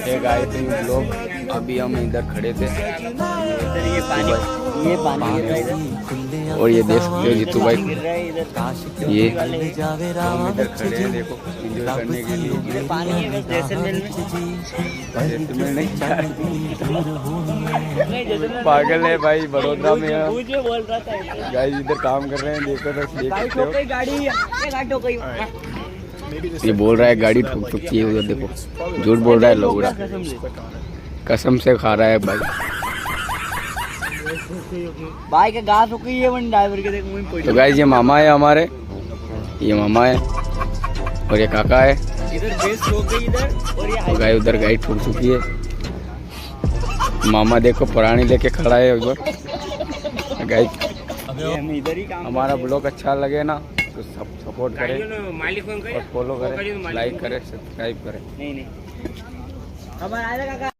एक आए थे लोग, अभी हम इधर खड़े थे। इधर ये पानी गिर रहा है इधर, और ये देख सकते हो जीतू भाई, गिर रहा है इधर, ये वाले हम इधर खड़े हैं, देखो एंजॉय करने के लिए। इधर पानी है बस जैसलमेर में। जैसलमेर नहीं जा रहे। नहीं जैसलमेर पागल है भाई, बड़ोदरा में है। मुझे बोल रहा था गाइस इधर काम कर रहे हैं, देखो तो देख गाड़ी सकते हो। ठोक गई, गाड़ी ये गाड़ी ठोक गई। ये बोल रहा है गाड़ी ठोक ठुक की है उधर, देखो झूठ बोल रहा है लोगड़ा, कसम से खा रहा है भाई। भाई का घास हो गई है, वन ड्राइवर के देख मुंह में पड़ी। तो गाइस ये मामा है हमारे, ये मामा है और ये काका है। इधर बेस हो गई इधर, और ये तो गाइस उधर गाड़ी ठुक चुकी है। मामा देखो पुरानी लेके खड़ा है उधर। गाइस हम इधर ही काम हमारा ब्लॉग अच्छा लगे ना तो सब सपोर्ट करें और फॉलो करें, लाइक करें, सब्सक्राइब करें। नहीं हमारा आएगा काका।